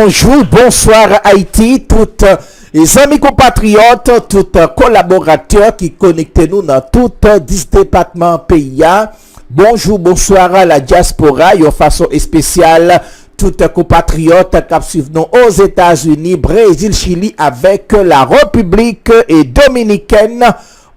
Bonjour, bonsoir Haïti, toutes les amis compatriotes, tous collaborateurs qui connectent nous dans tout 10 départements pays. Bonjour, bonsoir à la diaspora, de façon spéciale, tous compatriotes qui suivent nous aux États-Unis, Brésil, Chili avec la République et Dominicaine.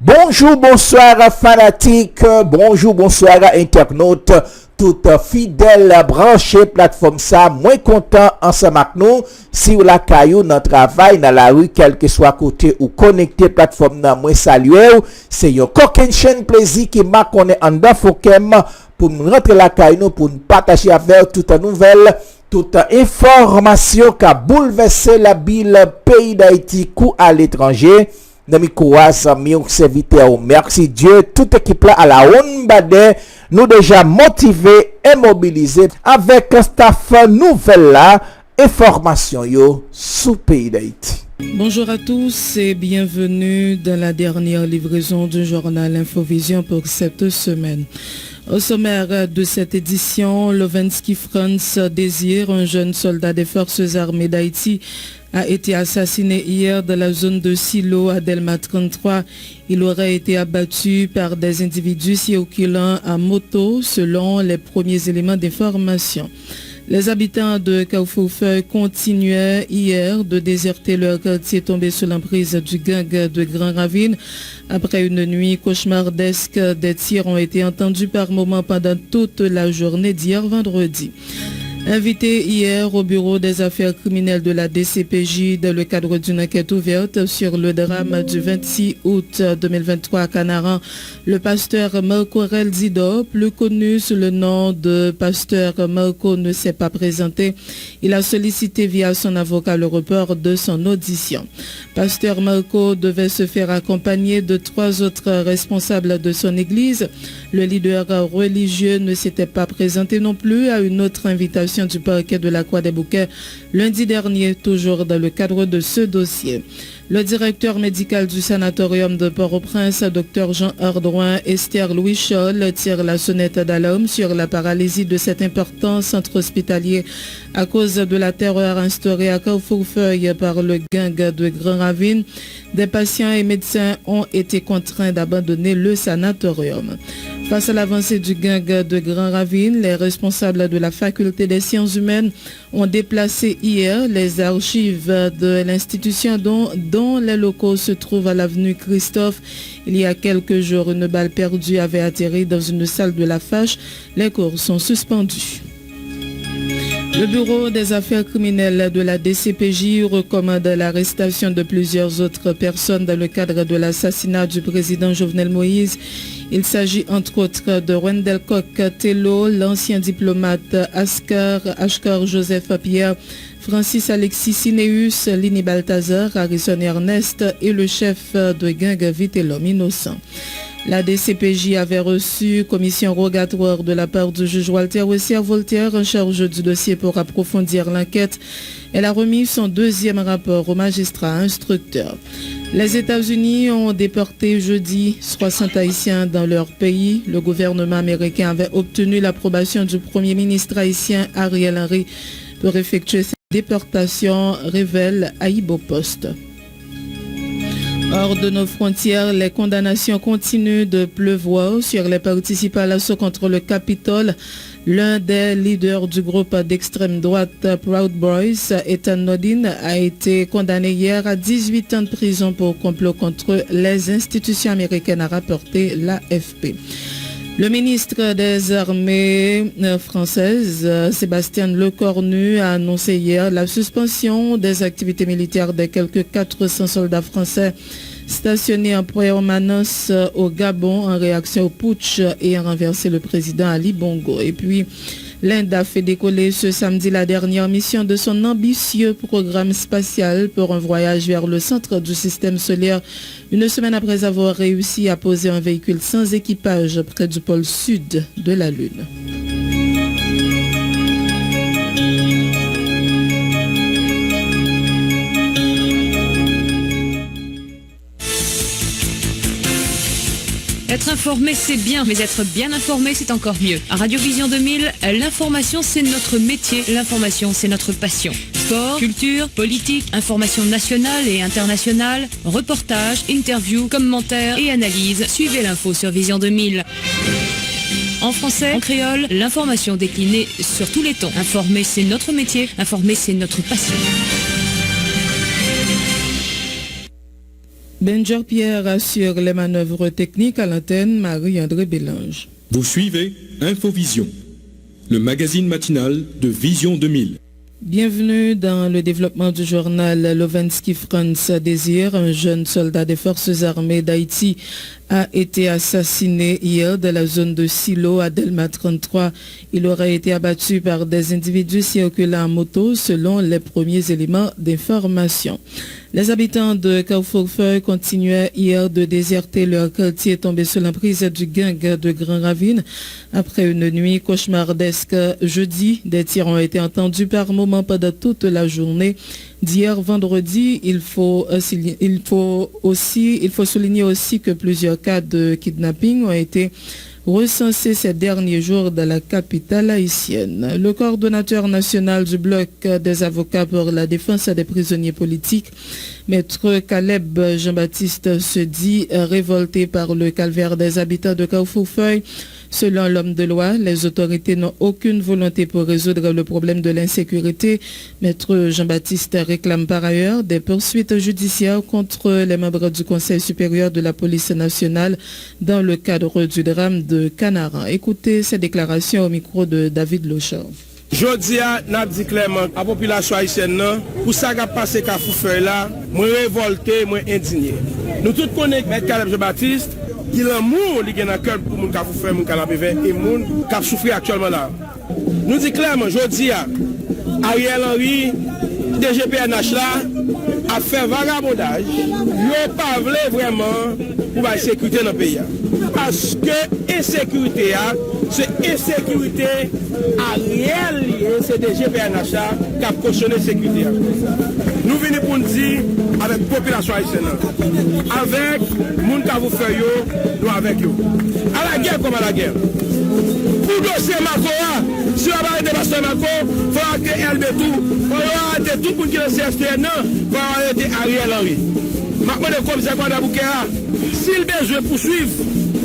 Bonjour, bonsoir fanatiques, bonjour, bonsoir internautes, tout fidèle branché plateforme ça, moins content ensemble avec nous, si vous la caillou dans travail, dans la rue, quel que soit côté ou connecté plateforme dans moins saluer, c'est yon coquin chaîne plaisir qui m'a connaît en dafokem pour nous rentrer la caillou pour nous partager avec toute nouvelle, toute information qui a bouleversé la ville pays d'Haïti ou à l'étranger. Nami Kouaz, serviteur, merci Dieu, toute équipe là à la Onbade, nous déjà motivés et mobilisés avec un staff nouvelle là, et formation yo sous pays d'Haïti. Bonjour à tous et bienvenue dans la dernière livraison du journal Infovision pour cette semaine. Au sommaire de cette édition, Levinsky Franz Désir, un jeune soldat des forces armées d'Haïti, a été assassiné hier dans la zone de Silo à Delma 33. Il aurait été abattu par des individus circulant à moto selon les premiers éléments d'information. Les habitants de Kaoufoufeu continuaient hier de déserter leur quartier tombé sous l'emprise du gang de Grand Ravine. Après une nuit cauchemardesque, des tirs ont été entendus par moments pendant toute la journée d'hier vendredi. Invité hier au bureau des affaires criminelles de la DCPJ dans le cadre d'une enquête ouverte sur le drame du 26 août 2023 à Canaran, le pasteur Marco Relzido, plus connu sous le nom de pasteur Marco, ne s'est pas présenté. Il a sollicité via son avocat le report de son audition. Pasteur Marco devait se faire accompagner de 3 autres responsables de son église. Le leader religieux ne s'était pas présenté non plus à une autre invitation du parquet de la Croix des Bouquets lundi dernier, toujours dans le cadre de ce dossier. Le directeur médical du sanatorium de Port-au-Prince, Dr Jean Ardouin, Esther Louis Scholl, tire la sonnette d'alarme sur la paralysie de cet important centre hospitalier à cause de la terreur instaurée à Carrefourfeuille par le gang de Grand Ravine. Des patients et médecins ont été contraints d'abandonner le sanatorium. Face à l'avancée du gang de Grand Ravine, les responsables de la faculté des sciences humaines ont déplacé hier les archives de l'institution dont les locaux se trouvent à l'avenue Christophe. Il y a quelques jours, une balle perdue avait atterri dans une salle de la FACH. Les cours sont suspendus. Le bureau des affaires criminelles de la DCPJ recommande l'arrestation de plusieurs autres personnes dans le cadre de l'assassinat du président Jovenel Moïse. Il s'agit entre autres de Wendell Koch-Tello, l'ancien diplomate Ashkar Joseph Pierre, Francis Alexis Sineus, Lini Balthazar, Harrison Ernest et le chef de gang Vitellum Innocent. La DCPJ avait reçu commission rogatoire de la part du juge Walter Wessier-Voltaire en charge du dossier pour approfondir l'enquête. Elle a remis son deuxième rapport au magistrat instructeur. Les États-Unis ont déporté jeudi 60 Haïtiens dans leur pays. Le gouvernement américain avait obtenu l'approbation du premier ministre haïtien Ariel Henry pour effectuer cette déportation, révèle Aïbo Post. Hors de nos frontières, les condamnations continuent de pleuvoir sur les participants à l'assaut contre le Capitole. L'un des leaders du groupe d'extrême droite Proud Boys, Ethan Nodin, a été condamné hier à 18 ans de prison pour complot contre les institutions américaines, a rapporté l'AFP. Le ministre des Armées françaises, Sébastien Lecornu, a annoncé hier la suspension des activités militaires de quelques 400 soldats français stationnés en permanence au Gabon en réaction au putsch ayant renversé le président Ali Bongo. Et puis, l'Inde a fait décoller ce samedi la dernière mission de son ambitieux programme spatial pour un voyage vers le centre du système solaire, une semaine après avoir réussi à poser un véhicule sans équipage près du pôle sud de la Lune. Être informé, c'est bien, mais être bien informé, c'est encore mieux. À Radio Vision 2000, l'information, c'est notre métier. L'information, c'est notre passion. Sport, culture, politique, information nationale et internationale, reportages, interviews, commentaires et analyses. Suivez l'info sur Vision 2000. En français, en créole, l'information déclinée sur tous les tons. Informer, c'est notre métier. Informer, c'est notre passion. Benjer Pierre assure les manœuvres techniques à l'antenne Marie-André Bélange. Vous suivez Infovision, le magazine matinal de Vision 2000. Bienvenue dans le développement du journal. Lovensky Franz Désir, un jeune soldat des forces armées d'Haïti, a été assassiné hier dans la zone de Silo à Delma 33. Il aurait été abattu par des individus circulant en moto selon les premiers éléments d'information. Les habitants de Carrefour-Feuille continuaient hier de déserter leur quartier tombé sous l'emprise du gang de Grand Ravine. Après une nuit cauchemardesque jeudi, des tirs ont été entendus par moments pendant toute la journée. D'hier vendredi, il faut souligner aussi que plusieurs cas de kidnapping ont été recensés ces derniers jours dans la capitale haïtienne. Le coordonnateur national du bloc des avocats pour la défense des prisonniers politiques, Maître Caleb Jean-Baptiste, se dit révolté par le calvaire des habitants de Carrefour-Feuille. Selon l'homme de loi, les autorités n'ont aucune volonté pour résoudre le problème de l'insécurité. Maître Jean-Baptiste réclame par ailleurs des poursuites judiciaires contre les membres du Conseil supérieur de la police nationale dans le cadre du drame de Canaran. Écoutez ces déclarations au micro de David Lochard. Jodi a n'a dit clairement à la population haïtienne pour ça qu'a passé Carrefour-Feuille là, moi révolté, moi indigné. Nous tous connaissons Maître Caleb Jean-Baptiste. Il y a l'amour qui est dans le cœur pour les gens qui font les canapés verts et les gens qui souffrent actuellement là. Nous disons clairement, je dis à Ariel Henry, DGPNH là, a fait vagabondage. Il n'a pas voulu vraiment pour la sécurité dans le pays. Parce que l'insécurité, c'est insécurité Ariel liée, c'est DGPNH qui a cautionné la sécurité. Nous venons pour nous dire avec la population haïtienne, avec les gens qui vous font, nous avec eux. À la guerre comme à la guerre. Pour dossier Makoa, si on va arrêter Pasteur Mako, il faut arrêter LB tout, il faut arrêter tout le monde qui est dans le CSTN, il faut arrêter Ariel Henry. Maintenant, le commissaire Kouadaboukéa, s'il besoin de poursuivre,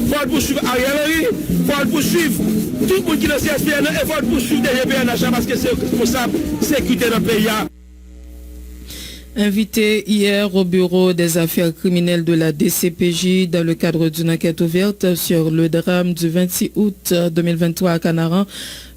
il faut poursuivre Ariel Henry, il faut poursuivre tout le monde qui est dans le CSTN, il faut poursuivre DGPNH parce que c'est responsable de sécurité dans le pays. Invité hier au bureau des affaires criminelles de la DCPJ dans le cadre d'une enquête ouverte sur le drame du 26 août 2023 à Canaran,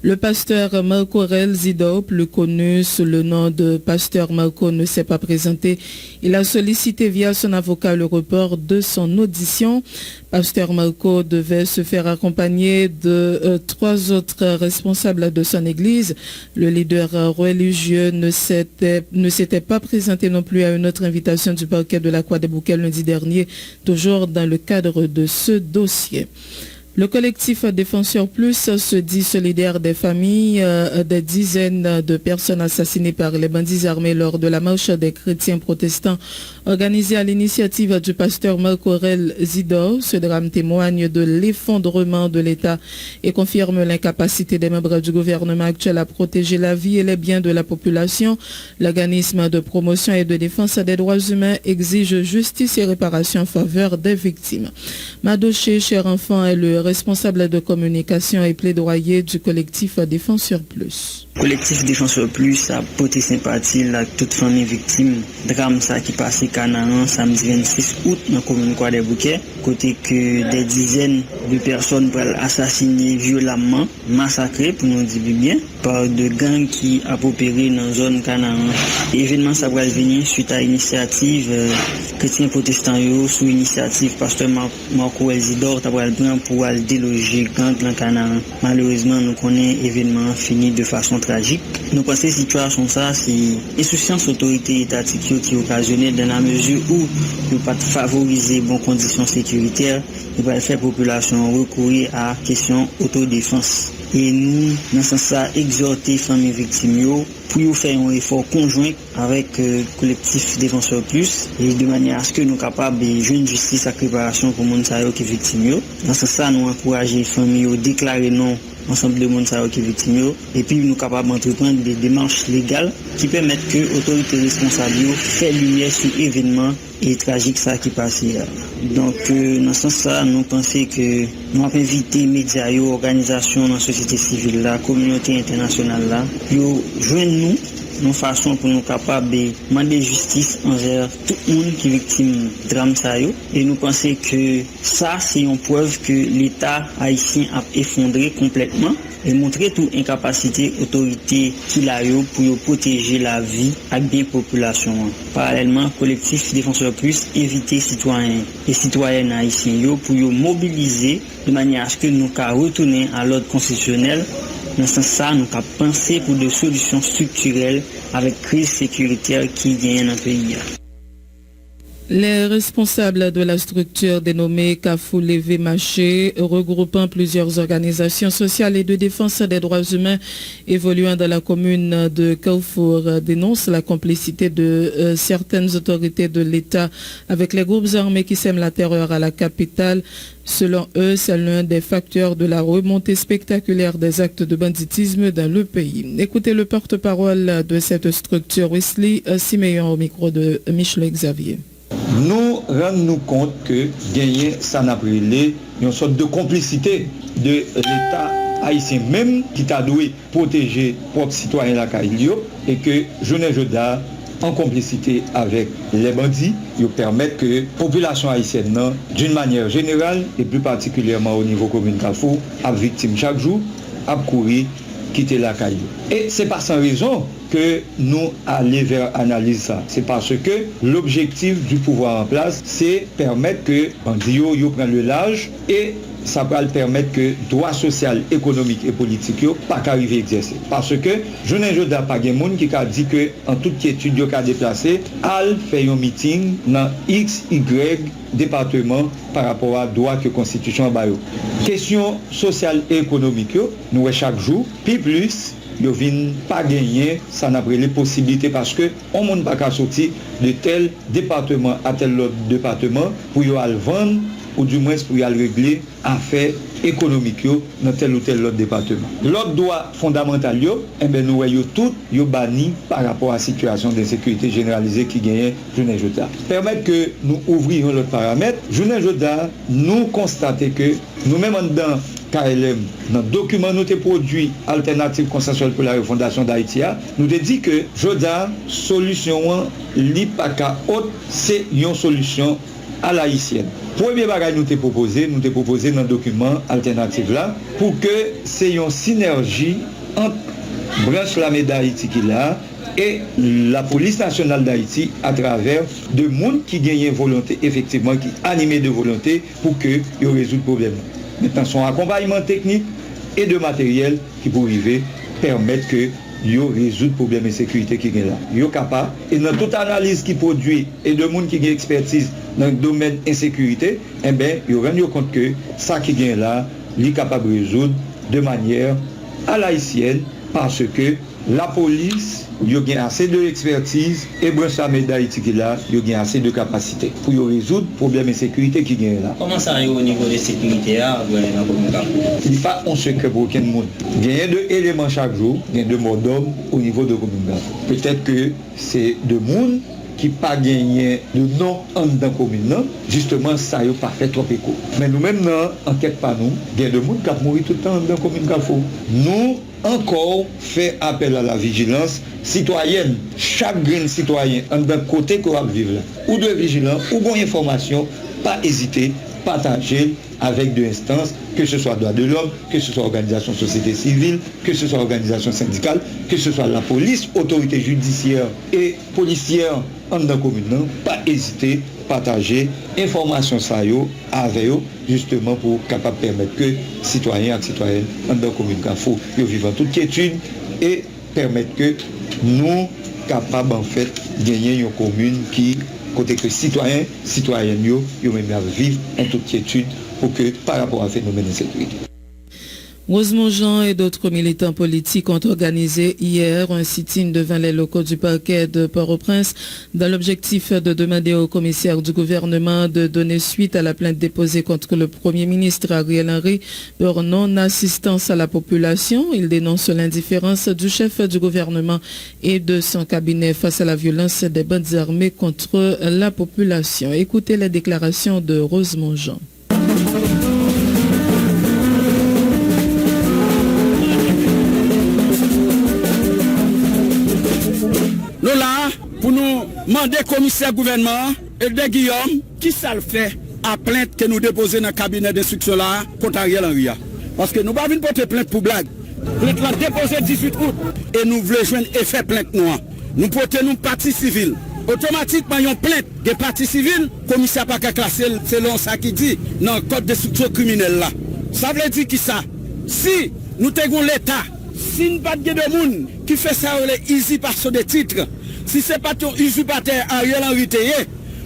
le pasteur Marco Aurel Zidore, plus connu sous le nom de pasteur Marco, ne s'est pas présenté. Il a sollicité via son avocat le report de son audition. Pasteur Marco devait se faire accompagner de 3 autres responsables de son église. Le leader religieux ne s'était pas présenté non plus à une autre invitation du parquet de la Croix-des-Bouquets lundi dernier, toujours dans le cadre de ce dossier. Le collectif Défenseurs Plus se dit solidaire des familles des dizaines de personnes assassinées par les bandits armés lors de la marche des chrétiens protestants organisée à l'initiative du pasteur Marco Aurel Zidore. Ce drame témoigne de l'effondrement de l'État et confirme l'incapacité des membres du gouvernement actuel à protéger la vie et les biens de la population. L'organisme de promotion et de défense des droits humains exige justice et réparation en faveur des victimes. Madoché, cher enfant, est le responsable de communication et plaidoyer du collectif Défenseurs Plus. Le collectif Défenseurs Plus a porté sympathie à toute famille victime. Drame ça qui passé Canaran samedi 26 août dans la commune Croix-des-Bouquets, côté que des dizaines de personnes pourraient assassiner violemment, massacrées pour nous dire bien, par de gangs qui a opéré dans la zone Canaran. L'événement ça va venir suite à l'initiative chrétien protestant sous initiative pasteur Marco Aurel Zidore pour déloger gang dans Canaran. Malheureusement, nous connaissons l'événement fini de façon tragique. Nous pensons que cette situation, c'est l'insouciance autorité étatique qui est occasionnée dans la mesure où nous ne pas favoriser bonnes conditions sécuritaires, nous va faire la population recourir à la question autodéfense. Et nous, dans ce sens, exhorter les familles victimes pour faire un effort conjoint avec le collectif Défenseurs Plus et de manière à ce que nous soyons capables de jouer une justice à préparation pour les gens qui sont victimes. Dans ce sens, nous encourageons les familles à déclarer non ensemble de monde qui est victime et puis nous capables d'entreprendre des démarches légales qui permettent que l'autorité responsable fait lumière sur l'événement et tragique ça qui passe hier. Donc dans ce sens-là, nous pensons que nous avons invité les médias, les organisations dans la société civile, la communauté internationale là, joindre nous une façon pour nous capables de demander justice envers tout le monde qui est victime de drame ça et nous pensons que ça c'est une preuve que l'État haïtien a effondré complètement et montrer toute incapacité autorité qu'il a eu pour protéger la vie et bien population. Parallèlement, collectif Défenseurs Plus invite citoyens et citoyennes haïtiens pour mobiliser de manière à ce que nous puissions retourner à l'ordre constitutionnel. Dans ce sens, nous avons pensé pour des solutions structurelles avec crise sécuritaire qui gagne dans le pays. Les responsables de la structure dénommée Kafou Levé Maché, regroupant plusieurs organisations sociales et de défense des droits humains évoluant dans la commune de Carrefour, dénoncent la complicité de certaines autorités de l'État avec les groupes armés qui sèment la terreur à la capitale. Selon eux, c'est l'un des facteurs de la remontée spectaculaire des actes de banditisme dans le pays. Écoutez le porte-parole de cette structure, Wesley Siméon, au micro de Michel Xavier. Nous rendons compte que gagner ça n'a pas une sorte de complicité de l'État haïtien même qui t'a dû protéger propres citoyens la Caillio et que Journée Joda en complicité avec les bandits, ils permettent que la population haïtienne, d'une manière générale et plus particulièrement au niveau commune Carrefour, a victime chaque jour, a couru, quitter la Caillou. Et c'est pas sans raison que nous allons vers analyse ça. C'est parce que l'objectif du pouvoir en place, c'est permettre que bandits prennent le large et ça va permettre que droit social, économique et politique ne pas arriver à exercer. Parce que je n'ai pas de monde qui a dit que en toute quiétude, il a déplacé, al fait un meeting dans X, Y département par rapport à droit que la Constitution a. Question sociale et économique, nous chaque jour, puis plus, ils ne viennent pas gagner, ça n'a pas les possibilités parce que on ne peut pas sortir de tel département à tel autre département pour y aller vendre ou du moins pour y aller régler affaires économiques dans tel ou tel autre département. L'autre droit fondamental, nous voyons tout banni par rapport à la situation d'insécurité généralisée qui gagne Journée Joda. Permettre que nous ouvrions l'autre paramètre. Journée Joda, nous constatons que nous-mêmes dans KLM, dans le document nous avons produit alternative consensuelle pour la refondation d'Haïti, nous avons dit que Joda, solution l'IPACA haute, c'est une solution à l'haïtienne. Premier bagage nous avons proposé dans le document alternatif là pour que c'est une synergie entre branche la d'Haïti qui là et la police nationale d'Haïti à travers de monde qui gagnent volonté effectivement qui animé de volonté pour que ils résoudent le problème. Maintenant son accompagnement technique et de matériel qui pour arriver permettre que yo résoudre le problème de sécurité qui est là. Yo capable et dans toute analyse qui produit et de monde qui a expertise dans le domaine insécurité, eh ben yo rend compte que ça qui est là, il est capable de résoudre de manière à l'haïtienne parce que la police yo a assez de expertise et branche armée d'Haïti qui là, yo a assez de capacité pour résoudre le problème de sécurité qui est là. Comment ça arrive au niveau de sécurité dans la commune Carrefour? Il n'y a pas un secret pour aucun monde. Il y a deux éléments chaque jour, il y a deux mots d'homme au niveau de la commune Carrefour. Peut-être que c'est deux monde qui n'a pas gagné de nom dans la commune, justement ça n'a pas fait trop écho. Mais nous-mêmes, enquête par nous, il y a deux monde qui ont mouru tout le temps dans la commune Carrefour. Nous, encore fait appel à la vigilance citoyenne. Chaque grain citoyen, d'un côté qu'on va vivre là, ou de vigilance, ou bonne information, pas hésiter, partager avec deux instances, que ce soit droits de l'homme, que ce soit organisation société civile, que ce soit organisation syndicale, que ce soit la police, autorité judiciaire et policière en dans la commune, pas hésiter, partager information ça avec eux, justement pour capable permettre que citoyens et citoyennes en dans la commune Carrefour vivent en toute quiétude et permettre que nous capables en fait gagner une commune qui côté que citoyens, citoyennes yo même vivre en toute quiétude pour que par rapport à phénomène de sécurité. Rosemont Jean et d'autres militants politiques ont organisé hier un sit-in devant les locaux du parquet de Port-au-Prince dans l'objectif de demander au commissaire du gouvernement de donner suite à la plainte déposée contre le Premier ministre Ariel Henry pour non-assistance à la population. Il dénonce l'indifférence du chef du gouvernement et de son cabinet face à la violence des bandes armées contre la population. Écoutez les déclarations de Rosemont Jean. Nous là, pour nous demander au commissaire gouvernement et de Guillaume, qui ça le fait à plainte que nous déposons dans le cabinet d'instruction là contre Ariel Henry. Parce que nous ne pouvons pas porter plainte pour blague. Plainte là déposée 18 août et nous voulons joindre effet plainte noire. Nous portons nous partie civile. Automatiquement, une plainte des parties civiles, le commissaire n'a pas classé selon ça qui dit dans le code d'instruction criminelle là. Ça veut dire qui ça? Si nous avons l'État, si nous n'avons pas de monde qui fait ça, les usurpation de titres, si ce n'est pas ton usurpateur Ariel Henry,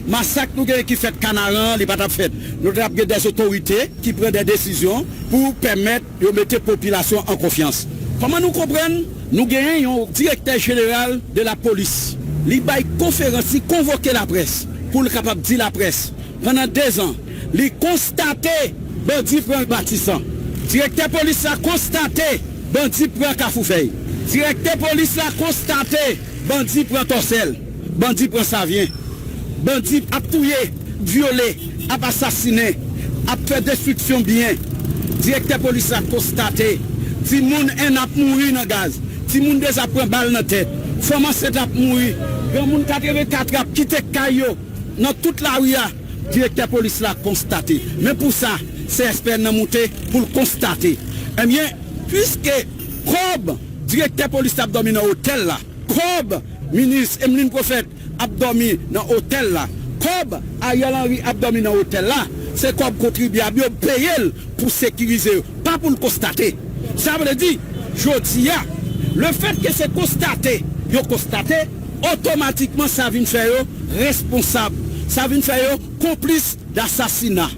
massacre nous qui fait Canaran, il n'est pas fait. Nous avons des autorités qui prennent des décisions pour permettre de mettre la population en confiance. Comment nous comprenons? Nous gagnons un directeur général de la police. Il a une conférence, il convoqué la presse pour le capable de dire la presse. Pendant 2 ans, il a constaté bandit prend bâtissant. Directeur police a constaté bandit prend Kafoufei. Directeur police a constaté bandit prend Torsel. Bandit prend Savien. Bandit a tué, violé, a assassiné, a fait destruction bien. Directeur police a constaté si moun en a mouru dans gaz, si moun déjà prend balle dans tête, comment c'est a mouru. Grand moun 84 a quitté Kayo dans toute la rue. Directeur police l'a constaté. Mais pour ça, c'est expert n'a monté pour le constater. Eh bien, puisque Cobb, directeur police a dormi dans l'hôtel là, Cobb, ministre Emeline Prophète a dormi dans l'hôtel là, Cobb, Ariel Henry a dormi dans l'hôtel là, c'est Cobb contribue à bien payer pour sécuriser, pas pour le constater. Ça veut dire, je dis, le fait que c'est constaté, automatiquement ça vient faire responsable, ça vient faire complice d'assassinat,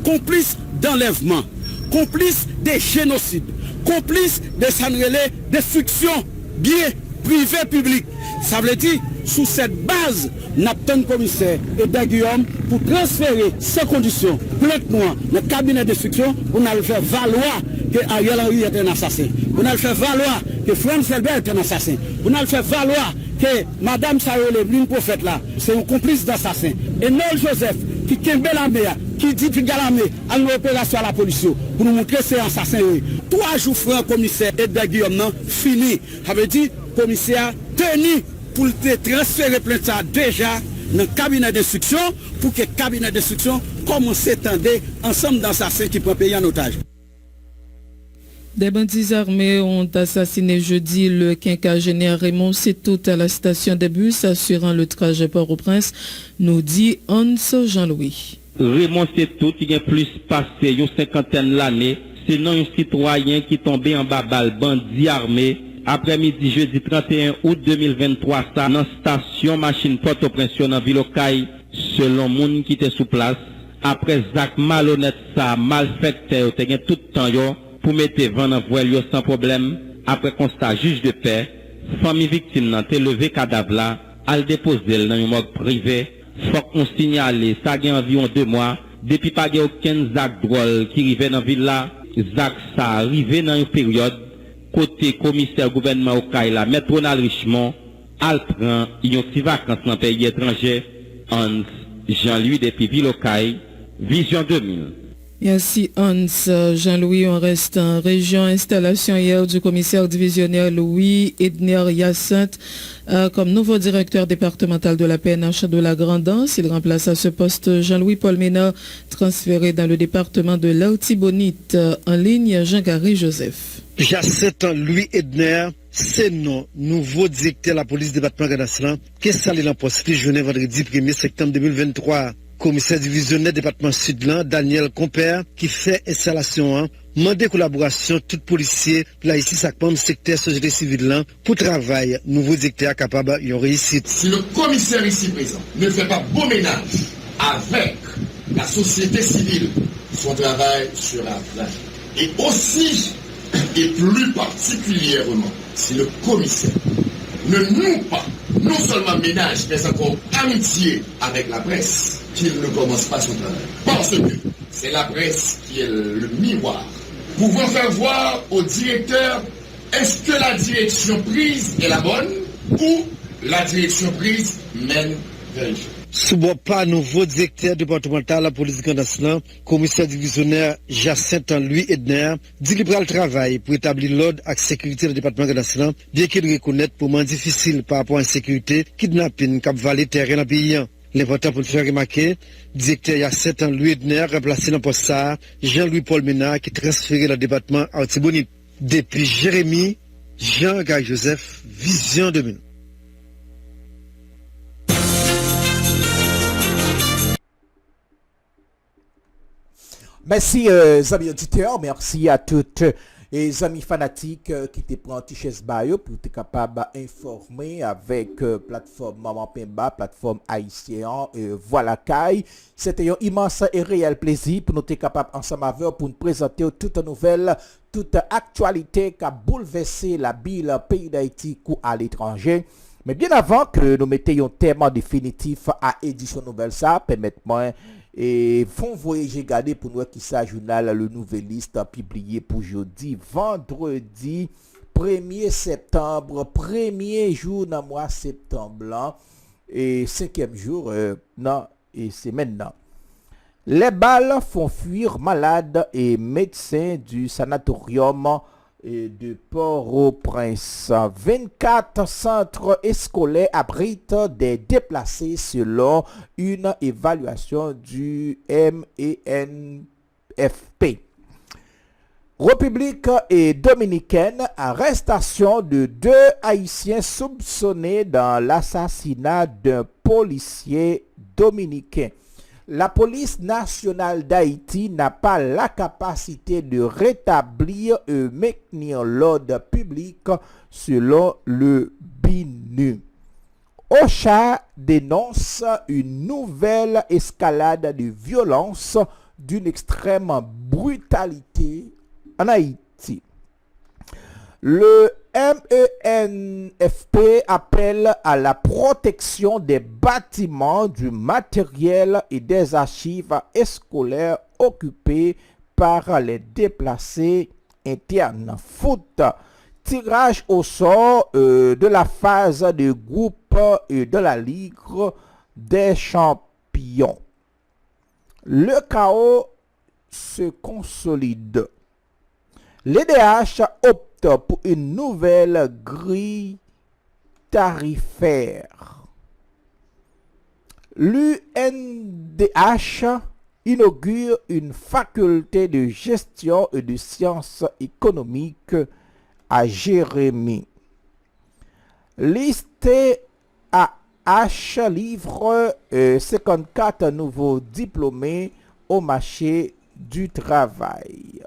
complice d'enlèvement, complice de génocide, complice de destruction bien privé public. Ça veut dire, sous cette base, nous avons un commissaire et de Guillaume pour transférer ces conditions, plainte noire, le cabinet d'instruction, pour nous faire valoir que Ariel Henry est un assassin. Pour nous faire valoir que Franz Selbert est un assassin. Pour nous faire valoir que Madame Sarole, l'une prophète là, c'est un complice d'assassin. Et Noël Joseph, qui kembe la mer, qui dit qu'il y a l'armée, à une opération à la police, pour nous montrer que c'est un assassin. 3 jours francs, commissaire et de Guillaume, non, fini. Ça veut dire, commissaire tenu pour te transférer plainte ça déjà dans le cabinet d'instruction, pour que le cabinet d'instruction commence à s'étendre ensemble d'assassins qui prennent pays en otage. Des bandits armés ont assassiné jeudi le quinquagénaire Raymond Setout à la station des bus assurant le trajet Port-au-Prince, nous dit Hans Jean-Louis. Raymond Setout qui a plus passé une 50aine l'année, c'est non un citoyen qui tombé en bas balle bandit armé après-midi jeudi 31 août 2023 ça dans station machine Port-au-Prince dans ville Okaï selon moun qui était sous place après Zach malhonnête ça malfecteur te tout temps yo pour mettre vent en voile sans problème après constat juge de paix famille victime n'a te levé cadavre là al déposer dans une morgue privée faut qu'on signale ça gagne environ 2 mois depuis pas aucun Zach drôle qui arrivait dans ville là Zach ça arrivé dans une période côté commissaire gouvernement au Kaila, maître Ronald Richemont, al prend une petite vacances dans le pays étranger, Hans Jean-Louis depuis Ville au Kaila, Vision 2000. Merci Hans Jean-Louis, on reste en région. Installation hier du commissaire divisionnaire Louis Edner Hyacinthe comme nouveau directeur départemental de la PNH de la Grand'Anse. Il remplace à ce poste Jean-Louis Paul Ménard, transféré dans le département de l'Artibonite. En ligne, Jean-Garry Joseph. Hyacinthe Louis Edner, c'est non nouveau directeur de la police département Grand'Anse. Qu'est-ce que ça l'est l'impossible journée vendredi 1er septembre 2023. Commissaire divisionnaire département Sud-Lan, Daniel Compère, qui fait installation, mandé collaboration tout policier, là ici, ça compte secteur société civile, pour travail, nouveau directeur capable de réussite. Si le commissaire ici présent ne fait pas beau ménage avec la société civile, son travail sera vain. Et aussi, et plus particulièrement si le commissaire ne noue pas non seulement ménage, mais encore amitié avec la presse, qu'il ne commence pas son travail. Parce que c'est la presse qui est le miroir, pouvant faire voir au directeur est-ce que la direction prise est la bonne ou la direction prise mène vers le jeu. Sous bon pas nouveau directeur départemental de la police nationale, commissaire divisionnaire Jacinthe Louis Edner, dit qu'il prend le travail pour établir l'ordre et la sécurité du département national, bien qu'il reconnaisse pour moins difficile par rapport à la sécurité, kidnapping, cap valet terrain dans le pays. L'important pour le faire remarquer, directeur Jacinthe Louis Edner remplacé dans le poste ça, Jean-Louis Paul Ménard qui transféré dans le département à Otibonite. Depuis Jérémy, Jean-Guy Joseph, Vision 2000. Merci, amis auditeurs. Merci à toutes les amis fanatiques qui te prennent Tiches Bayo pour être capable d'informer avec plateforme Maman Pemba, plateforme haïtienne, voilà Kai. C'était un immense et réel plaisir pour nous être capable ensemble avec pour nous présenter toute nouvelle, toute actualité qui a bouleversé la ville pays d'Haïti ou à l'étranger. Mais bien avant que nous mettions un thème définitif à édition nouvelle, ça permettez-moi et font voyager garder pour nous qui ça journal le Nouvelliste publié pour jeudi vendredi 1er septembre, premier jour dans mois septembre et 5e jour non et c'est maintenant. Les balles font fuir malades et médecins du sanatorium de Port-au-Prince. 24 centres scolaires abritent des déplacés selon une évaluation du MENFP. République et dominicaine, arrestation de 2 Haïtiens soupçonnés dans l'assassinat d'un policier dominicain. La police nationale d'Haïti n'a pas la capacité de rétablir et maintenir l'ordre public selon le BINU. OCHA dénonce une nouvelle escalade de violence d'une extrême brutalité en Haïti. Le MENFP appelle à la protection des bâtiments, du matériel et des archives scolaires occupés par les déplacés internes. Foot, tirage au sort de la phase de groupe de la Ligue des champions. Le chaos se consolide. L'EDH opte pour une nouvelle grille tarifaire. L'UNDH inaugure une faculté de gestion et de sciences économiques à Jérémy. L'ISTAH livre 54 nouveaux diplômés au marché du travail.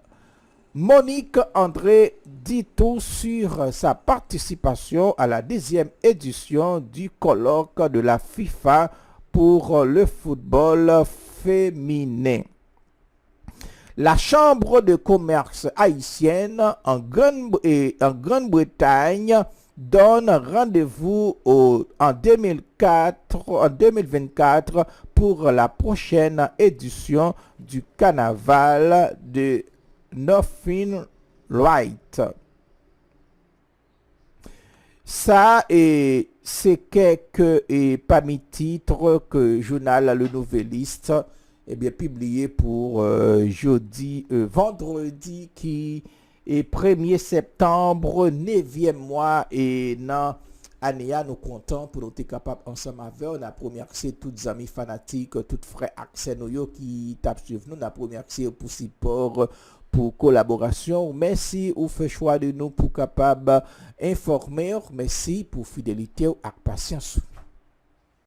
Monique André dit tout sur sa participation à la 10e édition du colloque de la FIFA pour le football féminin. La Chambre de commerce haïtienne en Grande-Bretagne donne rendez-vous en 2024 pour la prochaine édition du carnaval de Northern Light. Ça et c'est quelques parmi titres que journal Le Nouvelliste publié pour vendredi qui est 1er septembre 9e mois et dans année nous comptons pour nous être capables ensemble avec on a premier accès toutes les amis fanatiques toutes frères accès nous qui tapent sur nous on a premier accès pour support pour collaboration. Merci ou fait choix de nous pour capable informer. Merci pour fidélité et patience.